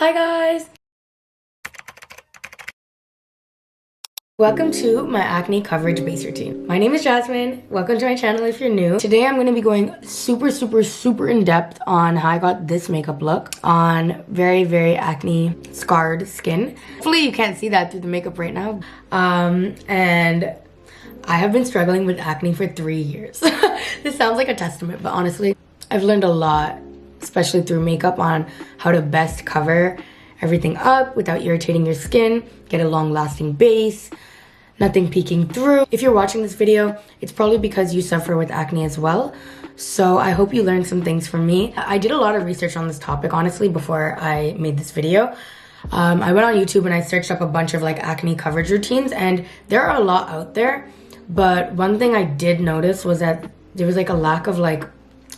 Hi guys! Welcome to my acne coverage base routine. My name is Jasmine. Welcome to my channel if you're new. Today I'm going to be going super in depth on how I got this makeup look on very acne scarred skin. Hopefully you can't see that through the makeup right now. And I have been struggling with acne for 3 years. This sounds like a testament, but honestly, I've learned a lot, especially through makeup, on how to best cover everything up without irritating your skin, get a long-lasting base, nothing peeking through. If you're watching this video, it's probably because you suffer with acne as well. So I hope you learned some things from me. I did a lot of research on this topic, honestly, before I made this video. I went on YouTube and I searched up a bunch of like acne coverage routines, and there are a lot out there. But one thing I did notice was that there was like a lack of like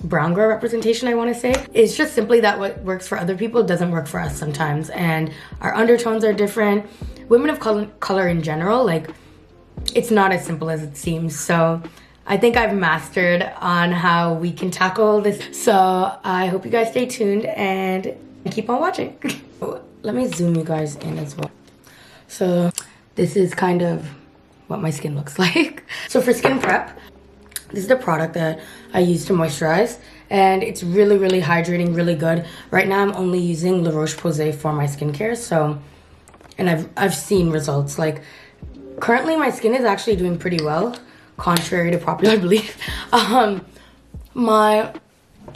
brown girl representation, I want to say. It's just simply that what works for other people doesn't work for us sometimes, and our undertones are different. Women of color in general, like, it's not as simple as it seems. So I think I've mastered on how we can tackle this. So I hope you guys stay tuned and keep on watching. Let me zoom you guys in as well. So this is kind of what my skin looks like. So for skin prep, this is the product that I use to moisturize, and it's really hydrating, really good. Right now I'm only using La Roche-Posay for my skincare, so, and I've seen results. Like, currently my skin is actually doing pretty well, contrary to popular belief. My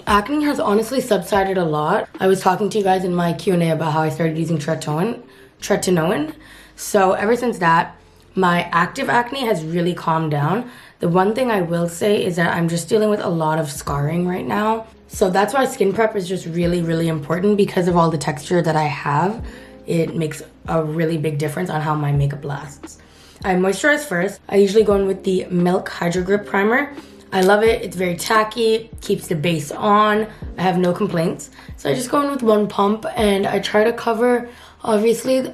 acne has honestly subsided a lot. I was talking to you guys in my Q&A about how I started using tretinoin. So ever since that, my active acne has really calmed down. The one thing I will say is that I'm just dealing with a lot of scarring right now. So that's why skin prep is just really important, because of all the texture that I have. It makes a really big difference on how my makeup lasts. I moisturize first. I usually go in with the Milk Hydro Grip Primer. I love it. It's very tacky, keeps the base on. I have no complaints. So I just go in with one pump and I try to cover, obviously,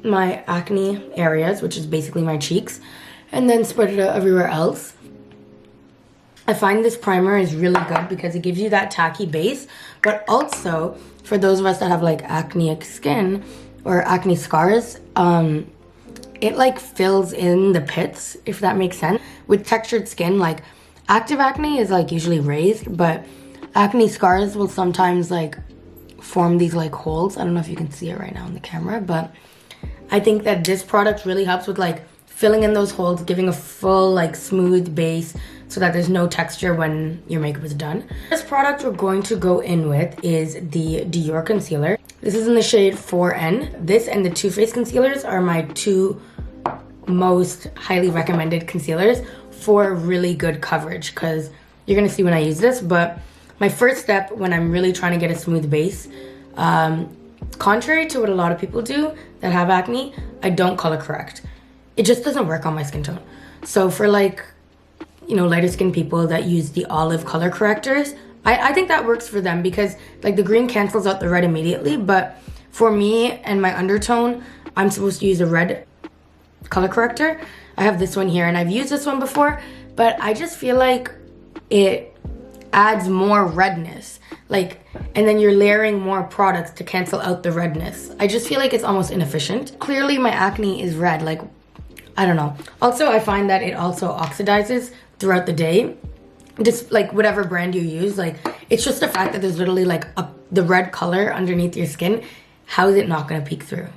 my acne areas, which is basically my cheeks, and then spread it out everywhere else. I find this primer is really good because it gives you that tacky base, but also for those of us that have like acneic skin or acne scars, it like fills in the pits, if that makes sense. With textured skin, like active acne is like usually raised, but acne scars will sometimes like form these like holes. I don't know if you can see it right now on the camera, but I think that this product really helps with like filling in those holes, giving a full like smooth base so that there's no texture when your makeup is done. This product we're going to go in with is the Dior concealer. This is in the shade 4N. This and the Too Faced concealers are my two most highly recommended concealers for really good coverage, because you're gonna see when I use this. But my first step when I'm really trying to get a smooth base, contrary to what a lot of people do that have acne, I don't color correct. It just doesn't work on my skin tone. So for like, you know, lighter skinned people that use the olive color correctors, I think that works for them, because like the green cancels out the red immediately. But for me and my undertone, I'm supposed to use a red color corrector. I have this one here, and I've used this one before, but I just feel like it adds more redness. Like, and then you're layering more products to cancel out the redness. I just feel like it's almost inefficient. Clearly my acne is red, like, I don't know. Also, I find that it also oxidizes throughout the day. Just like whatever brand you use, like, it's just the fact that there's literally like the red color underneath your skin. How is it not gonna peek through,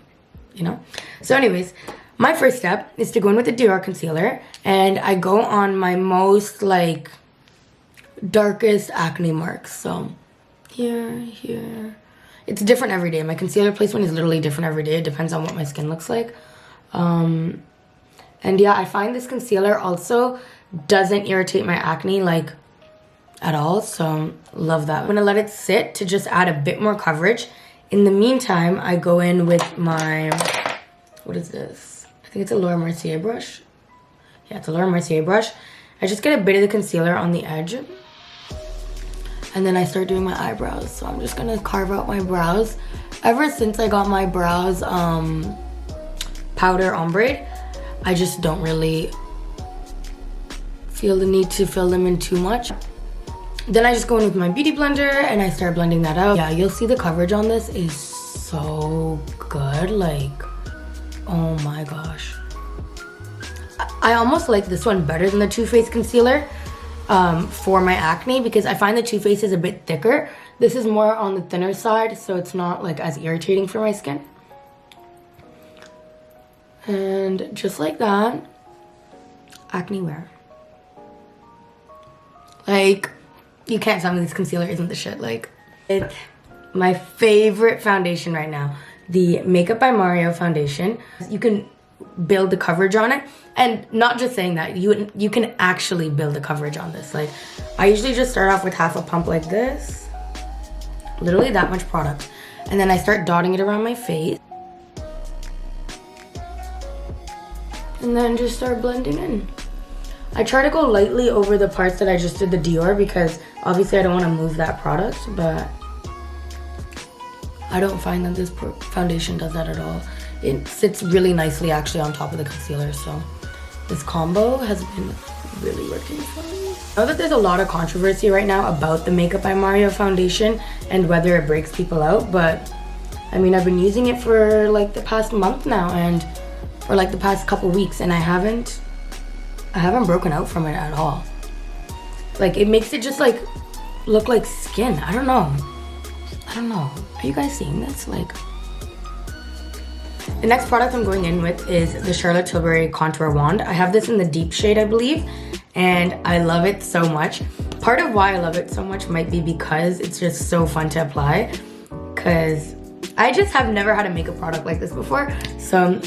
you know? So anyways, my first step is to go in with the Dior concealer, and I go on my most like darkest acne marks. So here. It's different every day. My concealer placement is literally different every day. It depends on what my skin looks like. And yeah, I find this concealer also doesn't irritate my acne like at all. So love that. I'm gonna let it sit to just add a bit more coverage. In the meantime, I go in with my, what is this? I think it's a Laura Mercier brush. Yeah, it's a Laura Mercier brush. I just get a bit of the concealer on the edge, and then I start doing my eyebrows. So I'm just gonna carve out my brows. Ever since I got my brows powder ombre, I just don't really feel the need to fill them in too much. Then I just go in with my beauty blender and I start blending that out. Yeah, you'll see the coverage on this is so good. Like, oh my gosh. I almost like this one better than the Too Faced concealer for my acne, because I find the Too Faced is a bit thicker. This is more on the thinner side, so it's not like as irritating for my skin. And just like that, acne wear. Like, you can't tell me this concealer isn't the shit. Like, it's my favorite foundation right now, the Makeup by Mario foundation. You can build the coverage on it, and not just saying that, you can actually build the coverage on this. Like, I usually just start off with half a pump like this, literally that much product, and then I start dotting it around my face, and then just start blending in. I try to go lightly over the parts that I just did the Dior, because obviously I don't want to move that product, but I don't find that this foundation does that at all. It sits really nicely actually on top of the concealer, so this combo has been really working for me. I know that there's a lot of controversy right now about the Makeup by Mario foundation and whether it breaks people out, but I mean, I've been using it for like the past month now, and for like the past couple weeks, and I haven't broken out from it at all. Like, it makes it just like look like skin. I don't know. Are you guys seeing this? Like, the next product I'm going in with is the Charlotte Tilbury Contour Wand. I have this in the deep shade, I believe, and I love it so much. Part of why I love it so much might be because it's just so fun to apply, because I just have never had a makeup product like this before, so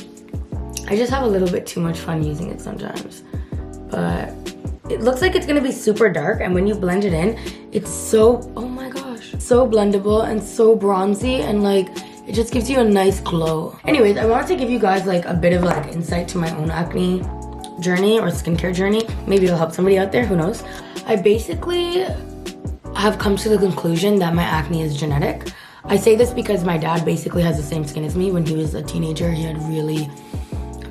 I just have a little bit too much fun using it sometimes. But it looks like it's gonna be super dark, and when you blend it in, it's so, oh my gosh, so blendable and so bronzy, and like, it just gives you a nice glow. Anyways, I wanted to give you guys like a bit of like insight to my own acne journey or skincare journey. Maybe it'll help somebody out there, who knows. I basically have come to the conclusion that my acne is genetic. I say this because my dad basically has the same skin as me. When he was a teenager, he had really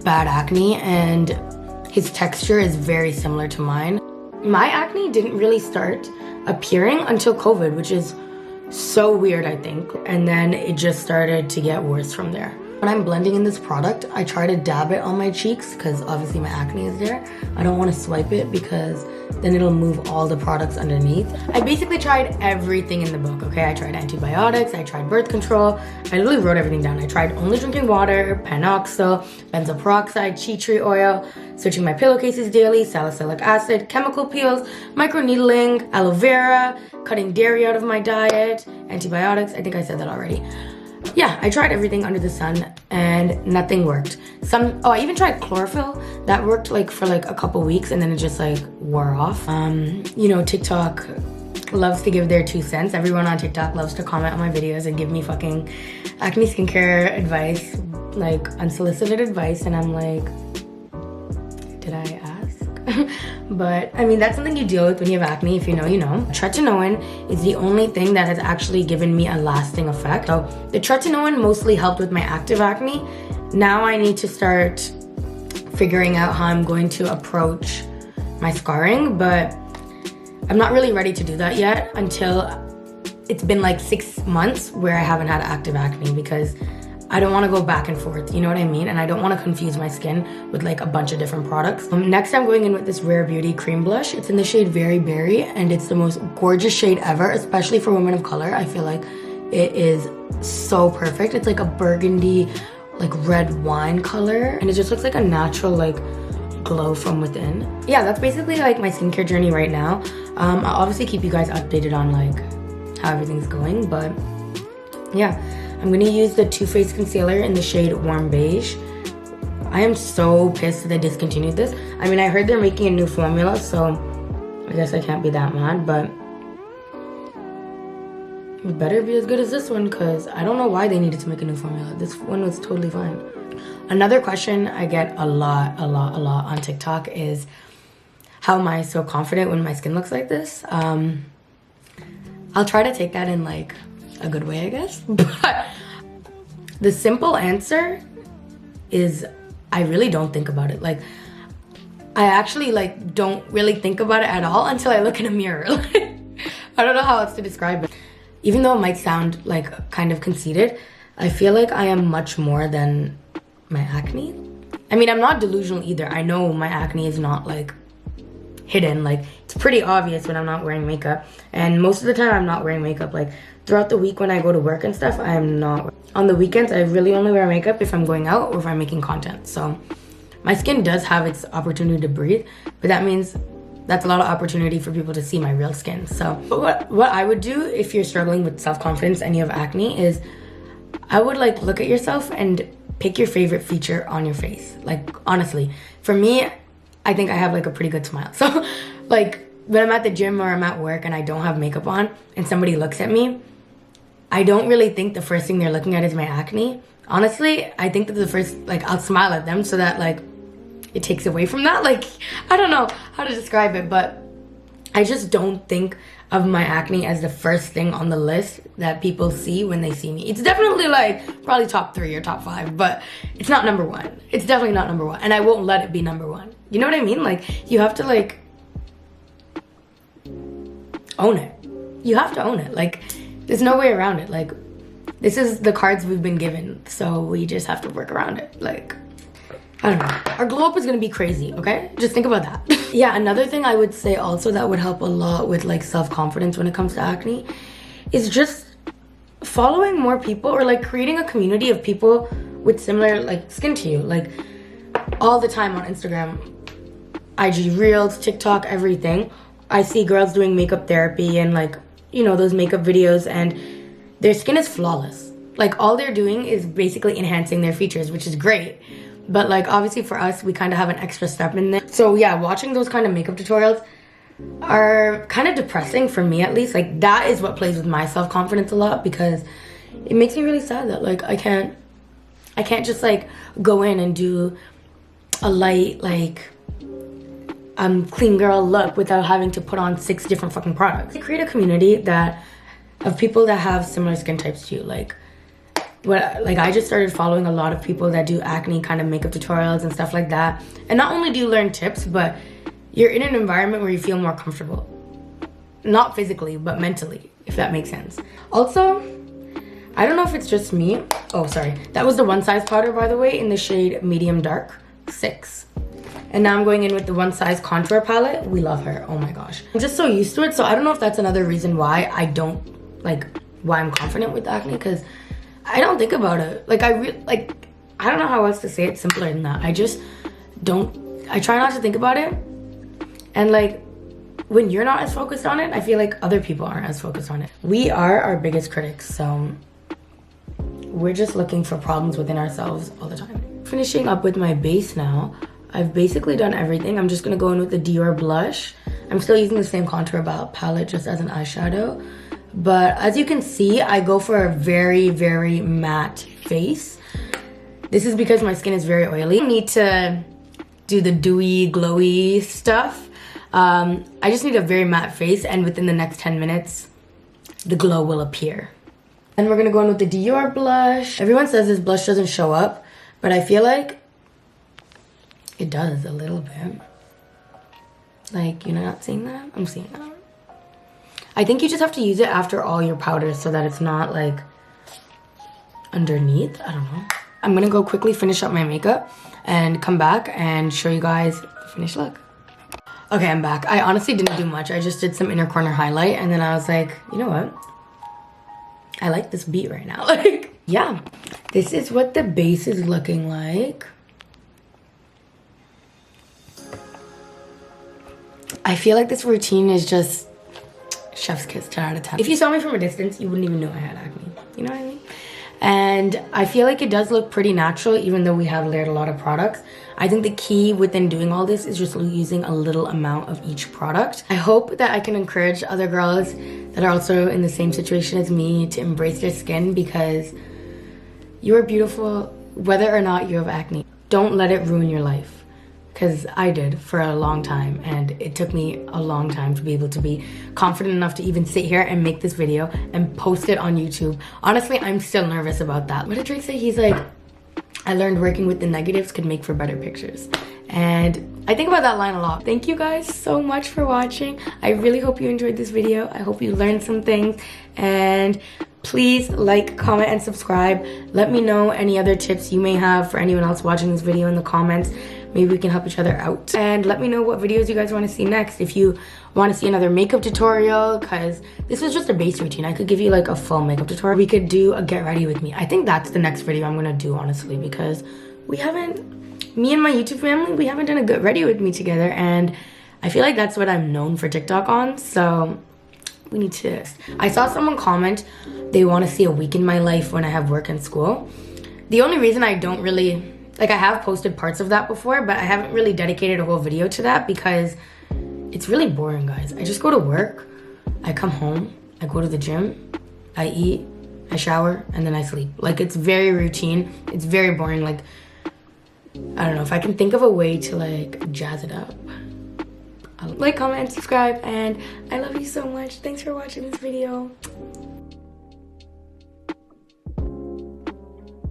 bad acne, and his texture is very similar to mine. My acne didn't really start appearing until COVID, which is so weird, I think. And then it just started to get worse from there. When I'm blending in this product, I try to dab it on my cheeks, because obviously my acne is there. I don't want to swipe it, because then it'll move all the products underneath. I basically tried everything in the book, okay? I tried antibiotics, I tried birth control. I literally wrote everything down. I tried only drinking water, panoxyl, benzoyl peroxide, tea tree oil, switching my pillowcases daily, salicylic acid, chemical peels, microneedling, aloe vera, cutting dairy out of my diet, antibiotics. I think I said that already. Yeah, I tried everything under the sun and nothing worked. I even tried chlorophyll. That worked like for like a couple weeks, and then it just like wore off. You know, TikTok loves to give their 2 cents. Everyone on TikTok loves to comment on my videos and give me fucking acne skincare advice, like unsolicited advice, and I'm like, did I ask? But I mean, that's something you deal with when you have acne. If you know, you know. Tretinoin is the only thing that has actually given me a lasting effect. So the tretinoin mostly helped with my active acne. Now I need to start figuring out how I'm going to approach my scarring, but I'm not really ready to do that yet until it's been like 6 months where I haven't had active acne, because I don't want to go back and forth, you know what I mean? And I don't want to confuse my skin with like a bunch of different products. Next, I'm going in with this Rare Beauty cream blush. It's in the shade Very Berry, and it's the most gorgeous shade ever, especially for women of color. I feel like it is so perfect. It's like a burgundy, like red wine color, and it just looks like a natural like glow from within. Yeah, that's basically like my skincare journey right now. I'll obviously keep you guys updated on like how everything's going, but yeah. I'm gonna use the Too Faced concealer in the shade Warm Beige. I am so pissed that they discontinued this. I mean, I heard they're making a new formula, so I guess I can't be that mad, but it better be as good as this one, because I don't know why they needed to make a new formula. This one was totally fine. Another question I get a lot on TikTok is, how am I so confident when my skin looks like this? I'll try to take that in like a good way, I guess. But the simple answer is, I really don't think about it. Like, I actually like don't really think about it at all until I look in a mirror. Like, I don't know how else to describe it. Even though it might sound like kind of conceited, I feel like I am much more than my acne. I mean, I'm not delusional either. I know my acne is not like hidden. Like, it's pretty obvious when I'm not wearing makeup. And most of the time I'm not wearing makeup. Like, throughout the week when I go to work and stuff, I'm not. On the weekends, I really only wear makeup if I'm going out or if I'm making content. So my skin does have its opportunity to breathe, but that means that's a lot of opportunity for people to see my real skin. So what I would do if you're struggling with self-confidence and you have acne is I would like look at yourself and pick your favorite feature on your face. Like, honestly, for me, I think I have like a pretty good smile. So like when I'm at the gym or I'm at work and I don't have makeup on and somebody looks at me, I don't really think the first thing they're looking at is my acne. Honestly, I think that the first, like, I'll smile at them so that like it takes away from that. Like, I don't know how to describe it, but I just don't think of my acne as the first thing on the list that people see when they see me. It's definitely like probably top 3 or top 5, but it's not number 1. It's definitely not number 1, and I won't let it be number 1. You know what I mean? Like, you have to like own it. You have to own it. Like, there's no way around it. Like, this is the cards we've been given, so we just have to work around it. Like, I don't know. Our glow up is gonna be crazy, okay? Just think about that. Yeah, another thing I would say also that would help a lot with like self-confidence when it comes to acne is just following more people or like creating a community of people with similar like skin to you. Like, all the time on Instagram, IG Reels, TikTok, everything, I see girls doing makeup therapy and like, you know, those makeup videos, and their skin is flawless. Like, all they're doing is basically enhancing their features, which is great. But like, obviously for us, we kind of have an extra step in there. So yeah, watching those kind of makeup tutorials are kind of depressing for me, at least. Like, that is what plays with my self-confidence a lot, because it makes me really sad that like I can't just like go in and do a light like clean girl look without having to put on 6 different fucking products. Create a community that of people that have similar skin types to you. Like, I just started following a lot of people that do acne kind of makeup tutorials and stuff like that. And not only do you learn tips, but you're in an environment where you feel more comfortable. Not physically, but mentally, if that makes sense. Also, I don't know if it's just me. Oh, sorry. That was the One Size powder, by the way, in the shade Medium Dark 6. And now I'm going in with the One Size contour palette. We love her. Oh my gosh. I'm just so used to it. So I don't know if that's another reason why why I'm confident with acne, because I don't think about it. Like, I don't know how else to say it simpler than that. I try not to think about it. And like, when you're not as focused on it, I feel like other people aren't as focused on it. We are our biggest critics, so we're just looking for problems within ourselves all the time. Finishing up with my base now. I've basically done everything. I'm just gonna go in with the Dior blush. I'm still using the same contour palette just as an eyeshadow. But as you can see, I go for a very, very matte face. This is because my skin is very oily. I need to do the dewy, glowy stuff. I just need a very matte face, and within the next 10 minutes, the glow will appear. And we're gonna go in with the Dior blush. Everyone says this blush doesn't show up, but I feel like it does a little bit. Like, you're not seeing that? I'm seeing that. I think you just have to use it after all your powders so that it's not like underneath. I don't know. I'm gonna go quickly finish up my makeup and come back and show you guys the finished look. Okay, I'm back. I honestly didn't do much. I just did some inner corner highlight, and then I was like, you know what? I like this beat right now. Like, yeah. This is what the base is looking like. I feel like this routine is just chef's kiss, 10 out of 10. If you saw me from a distance, you wouldn't even know I had acne. You know what I mean? And I feel like it does look pretty natural, even though we have layered a lot of products. I think the key within doing all this is just using a little amount of each product. I hope that I can encourage other girls that are also in the same situation as me to embrace their skin, because you are beautiful whether or not you have acne. Don't let it ruin your life. Because I did for a long time, and it took me a long time to be able to be confident enough to even sit here and make this video and post it on YouTube. Honestly, I'm still nervous about that. What did Drake say? He's like, I learned working with the negatives could make for better pictures. And I think about that line a lot. Thank you guys so much for watching. I really hope you enjoyed this video. I hope you learned some things. And Please like, comment, and subscribe. Let me know any other tips you may have for anyone else watching this video in the comments. Maybe we can help each other out. And let me know what videos you guys want to see next. If you want to see another makeup tutorial, because this was just a base routine. I could give you like a full makeup tutorial. We could do a get ready with me. I think that's the next video I'm going to do, honestly, because me and my YouTube family, we haven't done a get ready with me together. And I feel like that's what I'm known for TikTok on. So we need to. I saw someone comment they want to see a week in my life when I have work and school. The only reason I don't really, like, I have posted parts of that before, but I haven't really dedicated a whole video to that because it's really boring, guys. I just go to work, I come home, I go to the gym, I eat, I shower, and then I sleep. Like, it's very routine. It's very boring. Like, I don't know if I can think of a way to like jazz it up. Like, comment, and subscribe, and I love you so much. Thanks for watching this video.